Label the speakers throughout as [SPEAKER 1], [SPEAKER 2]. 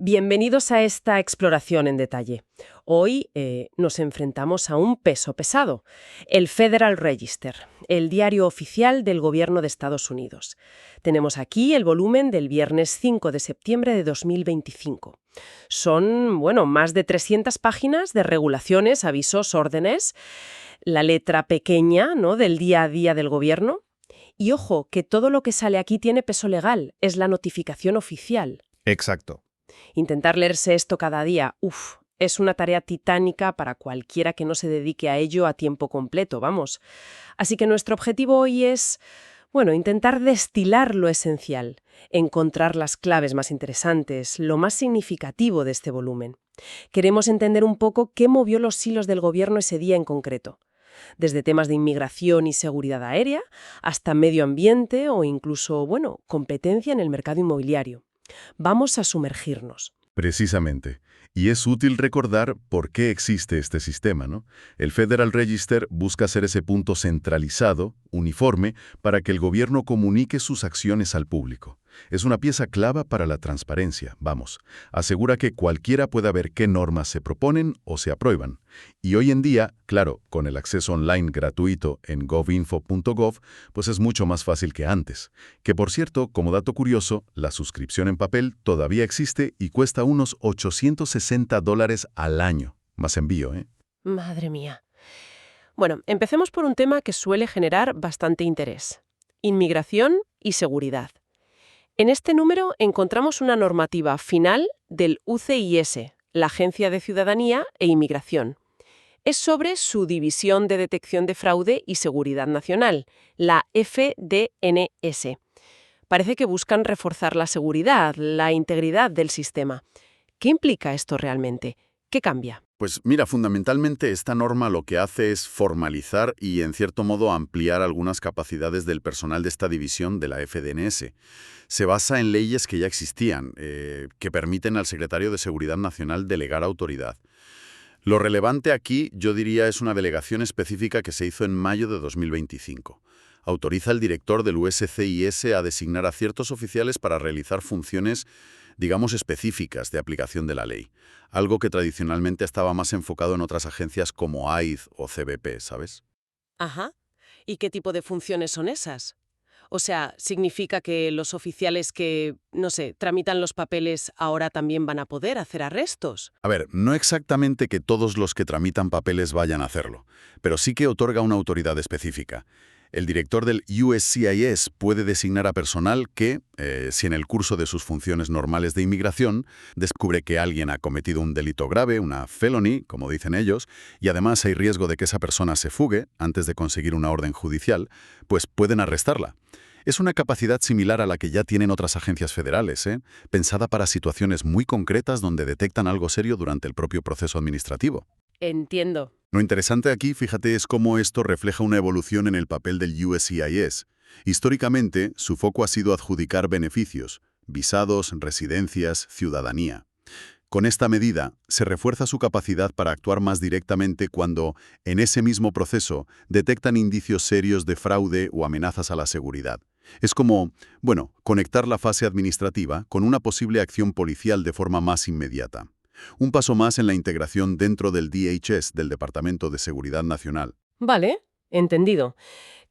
[SPEAKER 1] Bienvenidos a esta exploración en detalle. Hoy nos enfrentamos a un peso pesado, el Federal Register, el diario oficial del Gobierno de Estados Unidos. Tenemos aquí el volumen del viernes 5 de septiembre de 2025. Son, más de 300 páginas de regulaciones, avisos, órdenes, la letra pequeña, ¿no?, del día a día del Gobierno. Y ojo, que todo lo que sale aquí tiene peso legal, es la notificación oficial.
[SPEAKER 2] Exacto.
[SPEAKER 1] Intentar leerse esto cada día, es una tarea titánica para cualquiera que no se dedique a ello a tiempo completo, vamos. Así que nuestro objetivo hoy es, intentar destilar lo esencial, encontrar las claves más interesantes, lo más significativo de este volumen. Queremos entender un poco qué movió los hilos del gobierno ese día en concreto. Desde temas de inmigración y seguridad aérea, hasta medio ambiente o incluso, competencia en el mercado inmobiliario. Vamos a sumergirnos.
[SPEAKER 2] Precisamente. Y es útil recordar por qué existe este sistema, ¿no? El Federal Register busca ser ese punto centralizado, uniforme, para que el gobierno comunique sus acciones al público. Es una pieza clave para la transparencia, vamos. Asegura que cualquiera pueda ver qué normas se proponen o se aprueban. Y hoy en día, claro, con el acceso online gratuito en govinfo.gov, pues es mucho más fácil que antes. Que por cierto, como dato curioso, la suscripción en papel todavía existe y cuesta unos $860 al año. Más envío, ¿eh?
[SPEAKER 1] Madre mía. Bueno, empecemos por un tema que suele generar bastante interés. Inmigración y seguridad. En este número encontramos una normativa final del UCIS, la Agencia de Ciudadanía e Inmigración. Es sobre su División de Detección de Fraude y Seguridad Nacional, la FDNS. Parece que buscan reforzar la seguridad, la integridad del sistema. ¿Qué implica esto realmente? ¿Qué cambia?
[SPEAKER 3] Pues mira, fundamentalmente esta norma lo que hace es formalizar y, en cierto modo, ampliar algunas capacidades del personal de esta división de la FDNS. Se basa en leyes que ya existían, que permiten al Secretario de Seguridad Nacional delegar autoridad. Lo relevante aquí, yo diría, es una delegación específica que se hizo en mayo de 2025. Autoriza al director del USCIS a designar a ciertos oficiales para realizar funciones, digamos, específicas de aplicación de la ley. Algo que tradicionalmente estaba más enfocado en otras agencias como AID o CBP, ¿sabes?
[SPEAKER 1] Ajá. ¿Y qué tipo de funciones son esas? O sea, ¿significa que los oficiales que, tramitan los papeles ahora también van a poder hacer arrestos?
[SPEAKER 3] A ver, no exactamente que todos los que tramitan papeles vayan a hacerlo, pero sí que otorga una autoridad específica. El director del USCIS puede designar a personal que, si en el curso de sus funciones normales de inmigración, descubre que alguien ha cometido un delito grave, una felony, como dicen ellos, y además hay riesgo de que esa persona se fugue antes de conseguir una orden judicial, pues pueden arrestarla. Es una capacidad similar a la que ya tienen otras agencias federales, pensada para situaciones muy concretas donde detectan algo serio durante el propio proceso administrativo.
[SPEAKER 1] Entiendo.
[SPEAKER 3] Lo interesante aquí, fíjate, es cómo esto refleja una evolución en el papel del USCIS. Históricamente, su foco ha sido adjudicar beneficios, visados, residencias, ciudadanía. Con esta medida, se refuerza su capacidad para actuar más directamente cuando, en ese mismo proceso, detectan indicios serios de fraude o amenazas a la seguridad. Es como, conectar la fase administrativa con una posible acción policial de forma más inmediata. Un paso más en la integración dentro del DHS, del Departamento de Seguridad Nacional.
[SPEAKER 1] Vale, entendido.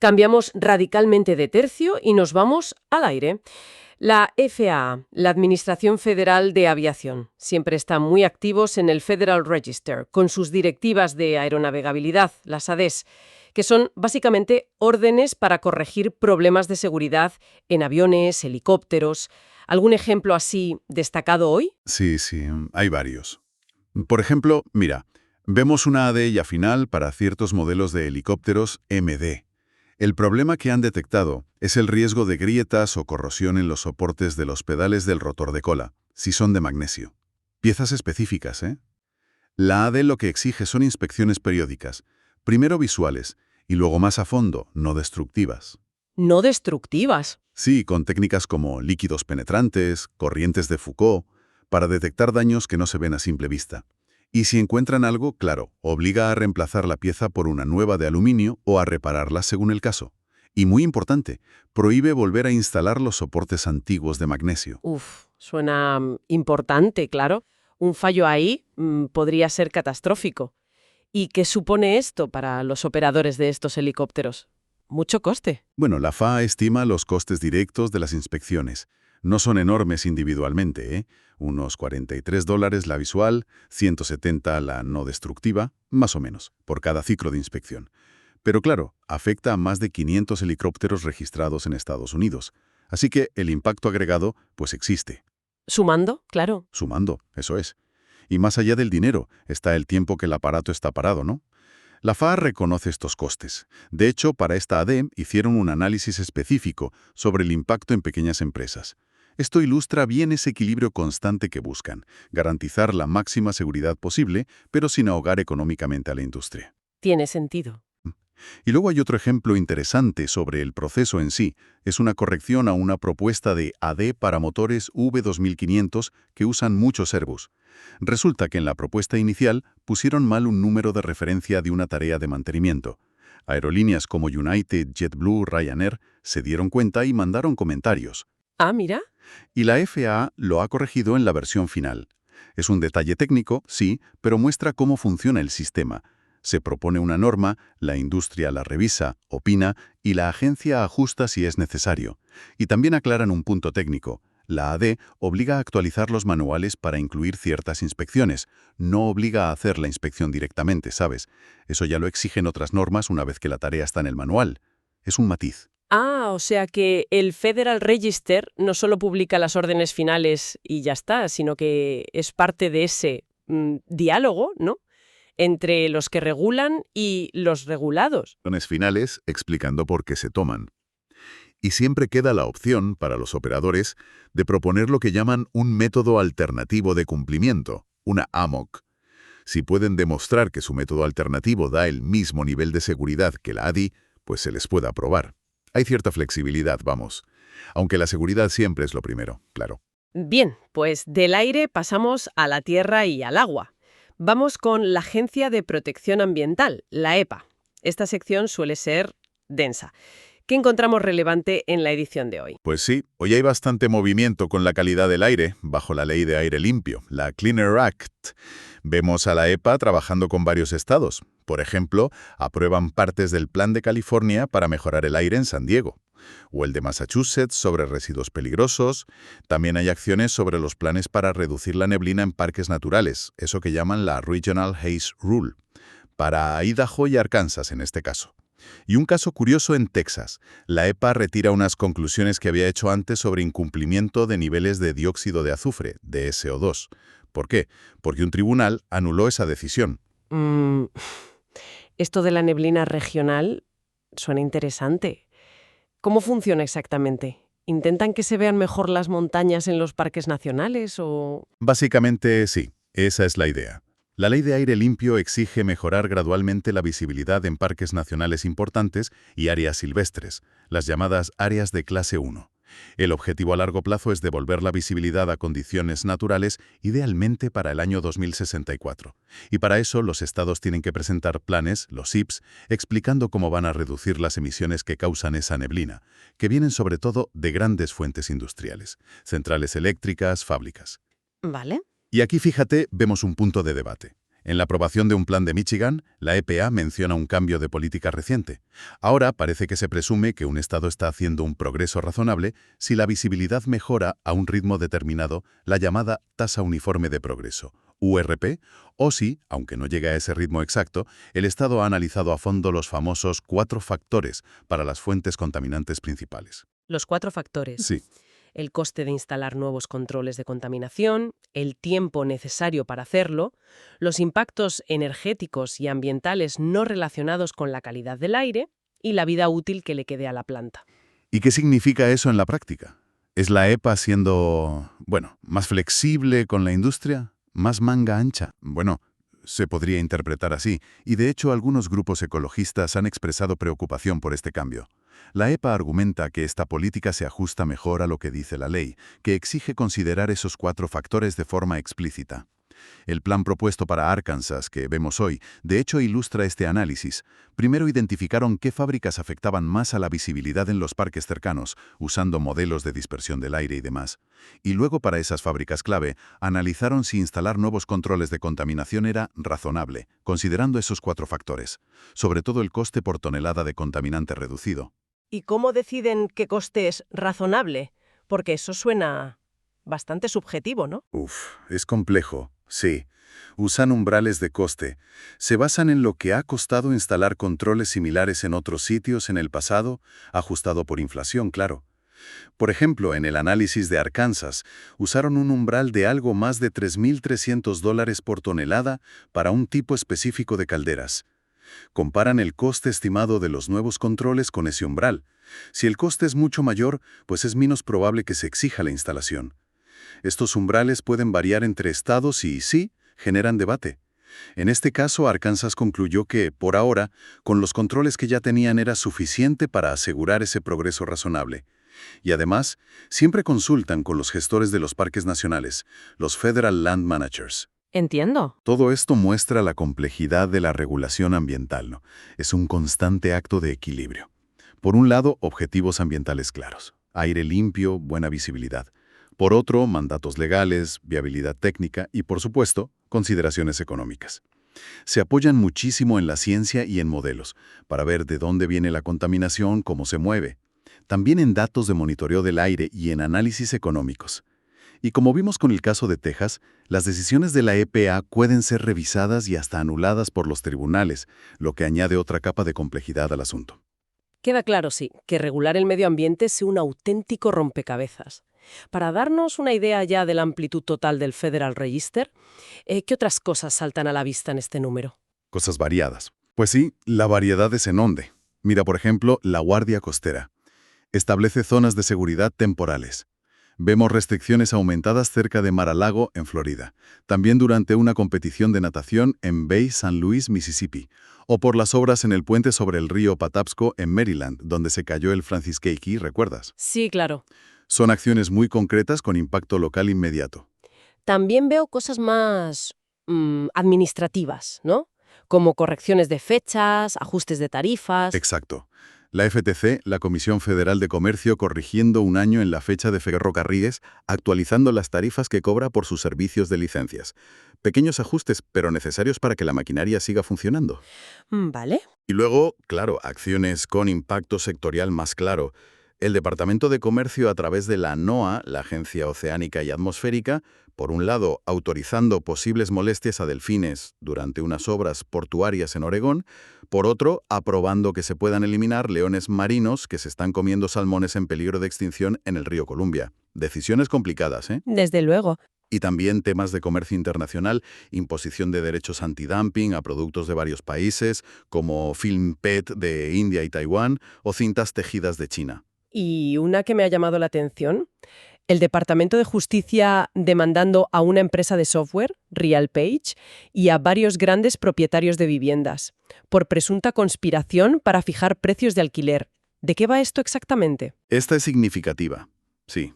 [SPEAKER 1] Cambiamos radicalmente de tercio y nos vamos al aire. La FAA, la Administración Federal de Aviación, siempre está muy activos en el Federal Register, con sus directivas de aeronavegabilidad, las ADES, que son básicamente órdenes para corregir problemas de seguridad en aviones, helicópteros. ¿Algún ejemplo así destacado hoy?
[SPEAKER 3] Sí, hay varios. Por ejemplo, mira, vemos una AD ya final para ciertos modelos de helicópteros MD. El problema que han detectado es el riesgo de grietas o corrosión en los soportes de los pedales del rotor de cola, si son de magnesio. Piezas específicas, ¿eh? La AD lo que exige son inspecciones periódicas, primero visuales y luego más a fondo, no destructivas.
[SPEAKER 1] No destructivas.
[SPEAKER 3] Sí, con técnicas como líquidos penetrantes, corrientes de Foucault, para detectar daños que no se ven a simple vista. Y si encuentran algo, claro, obliga a reemplazar la pieza por una nueva de aluminio o a repararla según el caso. Y muy importante, prohíbe volver a instalar los soportes antiguos de magnesio.
[SPEAKER 1] Suena importante, claro. Un fallo ahí podría ser catastrófico. ¿Y qué supone esto para los operadores de estos helicópteros? Mucho coste.
[SPEAKER 2] Bueno, la FAA estima los costes directos de las inspecciones. No son enormes individualmente, ¿eh? Unos $43 la visual, 170 la no destructiva, más o menos, por cada ciclo de inspección. Pero claro, afecta a más de 500 helicópteros registrados en Estados Unidos. Así que el impacto agregado, pues existe.
[SPEAKER 1] Sumando, claro.
[SPEAKER 2] Sumando, eso es. Y más allá del dinero, está el tiempo que el aparato está parado, ¿no? La FAA reconoce estos costes. De hecho, para esta AD hicieron un análisis específico sobre el impacto en pequeñas empresas. Esto ilustra bien ese equilibrio constante que buscan, garantizar la máxima seguridad posible, pero sin ahogar económicamente a la industria.
[SPEAKER 1] Tiene sentido.
[SPEAKER 2] Y luego hay otro ejemplo interesante sobre el proceso en sí. Es una corrección a una propuesta de AD para motores V2500 que usan muchos Airbus. Resulta que en la propuesta inicial pusieron mal un número de referencia de una tarea de mantenimiento. Aerolíneas como United, JetBlue, Ryanair se dieron cuenta y mandaron comentarios.
[SPEAKER 1] Ah, mira.
[SPEAKER 2] Y la FAA lo ha corregido en la versión final. Es un detalle técnico, sí, pero muestra cómo funciona el sistema. Se propone una norma, la industria la revisa, opina y la agencia ajusta si es necesario. Y también aclaran un punto técnico. La AD obliga a actualizar los manuales para incluir ciertas inspecciones. No obliga a hacer la inspección directamente, ¿sabes? Eso ya lo exigen otras normas una vez que la tarea está en el manual. Es un matiz.
[SPEAKER 1] Ah, o sea que el Federal Register no solo publica las órdenes finales y ya está, sino que es parte de ese diálogo, ¿no?, entre los que regulan y los regulados.
[SPEAKER 2] Órdenes finales explicando por qué se toman. Y siempre queda la opción, para los operadores, de proponer lo que llaman un método alternativo de cumplimiento, una AMOC. Si pueden demostrar que su método alternativo da el mismo nivel de seguridad que la ADI, pues se les puede aprobar. Hay cierta flexibilidad, vamos. Aunque la seguridad siempre es lo primero, claro.
[SPEAKER 1] Bien, pues del aire pasamos a la tierra y al agua. Vamos con la Agencia de Protección Ambiental, la EPA. Esta sección suele ser densa. ¿Qué encontramos relevante en la edición de hoy?
[SPEAKER 2] Pues sí, hoy hay bastante movimiento con la calidad del aire, bajo la Ley de Aire Limpio, la Clean Air Act. Vemos a la EPA trabajando con varios estados. Por ejemplo, aprueban partes del Plan de California para mejorar el aire en San Diego, o el de Massachusetts sobre residuos peligrosos. También hay acciones sobre los planes para reducir la neblina en parques naturales, eso que llaman la Regional Haze Rule, para Idaho y Arkansas en este caso. Y un caso curioso en Texas. La EPA retira unas conclusiones que había hecho antes sobre incumplimiento de niveles de dióxido de azufre, de SO2. ¿Por qué? Porque un tribunal anuló esa decisión.
[SPEAKER 1] Esto de la neblina regional suena interesante. ¿Cómo funciona exactamente? ¿Intentan que se vean mejor las montañas en los parques nacionales o...?
[SPEAKER 2] Básicamente, sí. Esa es la idea. La Ley de Aire Limpio exige mejorar gradualmente la visibilidad en parques nacionales importantes y áreas silvestres, las llamadas áreas de clase 1. El objetivo a largo plazo es devolver la visibilidad a condiciones naturales, idealmente para el año 2064. Y para eso los estados tienen que presentar planes, los IPs, explicando cómo van a reducir las emisiones que causan esa neblina, que vienen sobre todo de grandes fuentes industriales, centrales eléctricas, fábricas.
[SPEAKER 1] Vale.
[SPEAKER 2] Y aquí, fíjate, vemos un punto de debate. En la aprobación de un plan de Michigan, la EPA menciona un cambio de política reciente. Ahora parece que se presume que un estado está haciendo un progreso razonable si la visibilidad mejora a un ritmo determinado, la llamada tasa uniforme de progreso, URP, o si, aunque no llega a ese ritmo exacto, el estado ha analizado a fondo los famosos 4 factores para las fuentes contaminantes principales.
[SPEAKER 1] Los 4 factores.
[SPEAKER 2] Sí.
[SPEAKER 1] El coste de instalar nuevos controles de contaminación, el tiempo necesario para hacerlo, los impactos energéticos y ambientales no relacionados con la calidad del aire y la vida útil que le quede a la planta.
[SPEAKER 2] ¿Y qué significa eso en la práctica? ¿Es la EPA siendo, más flexible con la industria? ¿Más manga ancha? Bueno, se podría interpretar así, y de hecho algunos grupos ecologistas han expresado preocupación por este cambio. La EPA argumenta que esta política se ajusta mejor a lo que dice la ley, que exige considerar esos 4 factores de forma explícita.
[SPEAKER 3] El plan propuesto para Arkansas, que vemos hoy, de hecho ilustra este análisis. Primero identificaron qué fábricas afectaban más a la visibilidad en los parques cercanos, usando modelos de dispersión del aire y demás. Y luego, para esas fábricas clave, analizaron si instalar nuevos controles de contaminación era razonable, considerando esos 4 factores, sobre todo el coste por tonelada de contaminante reducido.
[SPEAKER 1] ¿Y cómo deciden qué coste es razonable? Porque eso suena bastante subjetivo, ¿no?
[SPEAKER 3] Es complejo, sí. Usan umbrales de coste. Se basan en lo que ha costado instalar controles similares en otros sitios en el pasado, ajustado por inflación, claro. Por ejemplo, en el análisis de Arkansas, usaron un umbral de algo más de $3.300 por tonelada para un tipo específico de calderas. Comparan el coste estimado de los nuevos controles con ese umbral. Si el coste es mucho mayor, pues es menos probable que se exija la instalación. Estos umbrales pueden variar entre estados y, sí, generan debate. En este caso, Arkansas concluyó que, por ahora, con los controles que ya tenían era suficiente para asegurar ese progreso razonable. Y además, siempre consultan con los gestores de los parques nacionales, los Federal Land Managers.
[SPEAKER 1] Entiendo.
[SPEAKER 3] Todo esto muestra la complejidad de la regulación ambiental, ¿no? Es un constante acto de equilibrio. Por un lado, objetivos ambientales claros, aire limpio, buena visibilidad. Por otro, mandatos legales, viabilidad técnica y, por supuesto, consideraciones económicas. Se apoyan muchísimo en la ciencia y en modelos, para ver de dónde viene la contaminación, cómo se mueve. También en datos de monitoreo del aire y en análisis económicos. Y como vimos con el caso de Texas, las decisiones de la EPA pueden ser revisadas y hasta anuladas por los tribunales, lo que añade otra capa de complejidad al asunto.
[SPEAKER 1] Queda claro, sí, que regular el medio ambiente es un auténtico rompecabezas. Para darnos una idea ya de la amplitud total del Federal Register, ¿qué otras cosas saltan a la vista en este número?
[SPEAKER 3] Cosas variadas. Pues sí, la variedad es en dónde. Mira, por ejemplo, la Guardia Costera. Establece zonas de seguridad temporales. Vemos restricciones aumentadas cerca de Mar-a-Lago, en Florida. También durante una competición de natación en Bay St. Louis, Mississippi. O por las obras en el puente sobre el río Patapsco, en Maryland, donde se cayó el Francis K. Key, ¿recuerdas?
[SPEAKER 1] Sí, claro.
[SPEAKER 3] Son acciones muy concretas con impacto local inmediato.
[SPEAKER 1] También veo cosas más administrativas, ¿no? Como correcciones de fechas, ajustes de tarifas.
[SPEAKER 3] Exacto. La FTC, la Comisión Federal de Comercio, corrigiendo un año en la fecha de Ferrocarriles, actualizando las tarifas que cobra por sus servicios de licencias. Pequeños ajustes, pero necesarios para que la maquinaria siga funcionando.
[SPEAKER 1] Vale.
[SPEAKER 3] Y luego, claro, acciones con impacto sectorial más claro. El Departamento de Comercio, a través de la NOAA, la Agencia Oceánica y Atmosférica, por un lado, autorizando posibles molestias a delfines durante unas obras portuarias en Oregón, por otro, aprobando que se puedan eliminar leones marinos que se están comiendo salmones en peligro de extinción en el río Columbia. Decisiones complicadas, ¿eh?
[SPEAKER 1] Desde luego.
[SPEAKER 3] Y también temas de comercio internacional, imposición de derechos antidumping a productos de varios países, como film PET de India y Taiwán, o cintas tejidas de China.
[SPEAKER 1] Y una que me ha llamado la atención, el Departamento de Justicia demandando a una empresa de software, RealPage, y a varios grandes propietarios de viviendas, por presunta conspiración para fijar precios de alquiler. ¿De qué va esto exactamente?
[SPEAKER 3] Esta es significativa, sí.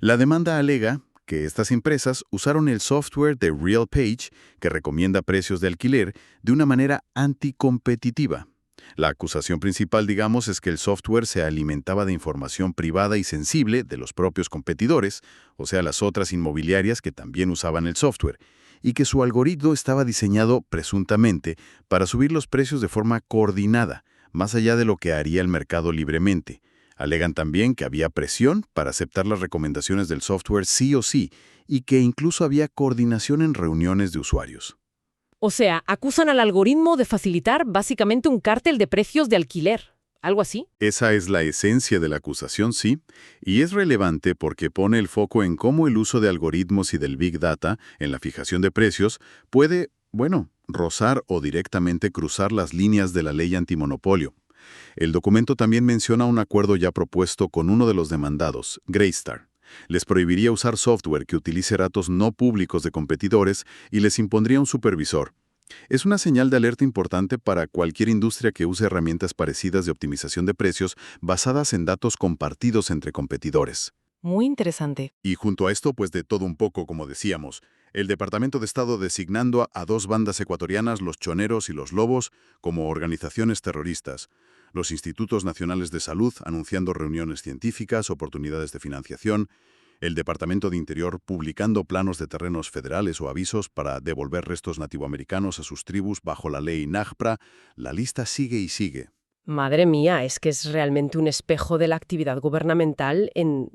[SPEAKER 3] La demanda alega que estas empresas usaron el software de RealPage, que recomienda precios de alquiler, de una manera anticompetitiva. La acusación principal, digamos, es que el software se alimentaba de información privada y sensible de los propios competidores, o sea, las otras inmobiliarias que también usaban el software, y que su algoritmo estaba diseñado, presuntamente, para subir los precios de forma coordinada, más allá de lo que haría el mercado libremente. Alegan también que había presión para aceptar las recomendaciones del software sí o sí, y que incluso había coordinación en reuniones de usuarios.
[SPEAKER 1] O sea, acusan al algoritmo de facilitar básicamente un cártel de precios de alquiler. ¿Algo así?
[SPEAKER 3] Esa es la esencia de la acusación, sí, y es relevante porque pone el foco en cómo el uso de algoritmos y del Big Data en la fijación de precios puede, rozar o directamente cruzar las líneas de la ley antimonopolio. El documento también menciona un acuerdo ya propuesto con uno de los demandados, Greystar. Les prohibiría usar software que utilice datos no públicos de competidores y les impondría un supervisor. Es una señal de alerta importante para cualquier industria que use herramientas parecidas de optimización de precios basadas en datos compartidos entre competidores.
[SPEAKER 1] Muy interesante.
[SPEAKER 3] Y junto a esto, pues de todo un poco, como decíamos, El Departamento de Estado designando a dos bandas ecuatorianas, los Choneros y los Lobos, como organizaciones terroristas. Los Institutos Nacionales de Salud anunciando reuniones científicas, oportunidades de financiación. El Departamento de Interior publicando planos de terrenos federales o avisos para devolver restos nativoamericanos a sus tribus bajo la ley NAGPRA. La lista sigue y sigue.
[SPEAKER 1] Madre mía, es que es realmente un espejo de la actividad gubernamental en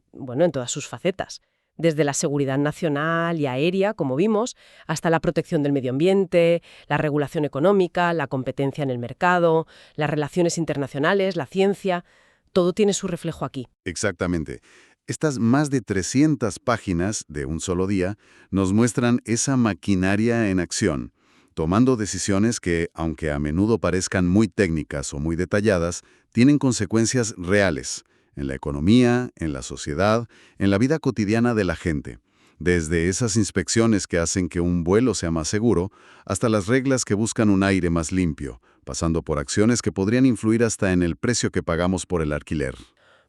[SPEAKER 1] todas sus facetas. Desde la seguridad nacional y aérea, como vimos, hasta la protección del medio ambiente, la regulación económica, la competencia en el mercado, las relaciones internacionales, la ciencia. Todo tiene su reflejo aquí.
[SPEAKER 3] Exactamente. Estas más de 300 páginas de un solo día nos muestran esa maquinaria en acción, tomando decisiones que, aunque a menudo parezcan muy técnicas o muy detalladas, tienen consecuencias reales en la economía, en la sociedad, en la vida cotidiana de la gente. Desde esas inspecciones que hacen que un vuelo sea más seguro, hasta las reglas que buscan un aire más limpio, pasando por acciones que podrían influir hasta en el precio que pagamos por el alquiler.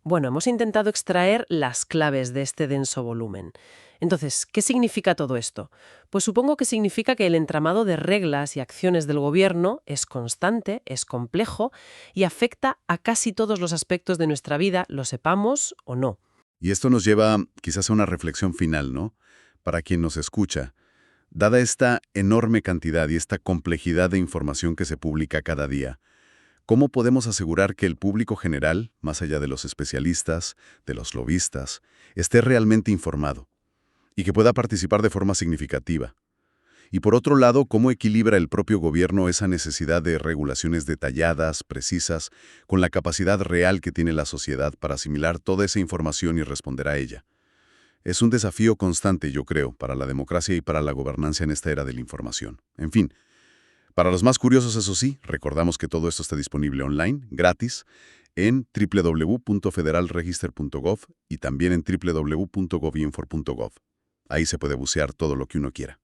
[SPEAKER 1] Bueno, hemos intentado extraer las claves de este denso volumen. Entonces, ¿qué significa todo esto? Pues supongo que significa que el entramado de reglas y acciones del gobierno es constante, es complejo y afecta a casi todos los aspectos de nuestra vida, lo sepamos o no.
[SPEAKER 3] Y esto nos lleva quizás a una reflexión final, ¿no? Para quien nos escucha. Dada esta enorme cantidad y esta complejidad de información que se publica cada día, ¿cómo podemos asegurar que el público general, más allá de los especialistas, de los lobistas, esté realmente informado y que pueda participar de forma significativa? Y por otro lado, ¿cómo equilibra el propio gobierno esa necesidad de regulaciones detalladas, precisas, con la capacidad real que tiene la sociedad para asimilar toda esa información y responder a ella? Es un desafío constante, yo creo, para la democracia y para la gobernanza en esta era de la información. En fin, para los más curiosos, eso sí, recordamos que todo esto está disponible online, gratis, en www.federalregister.gov y también en www.govinfor.gov. Ahí se puede bucear todo lo que uno quiera.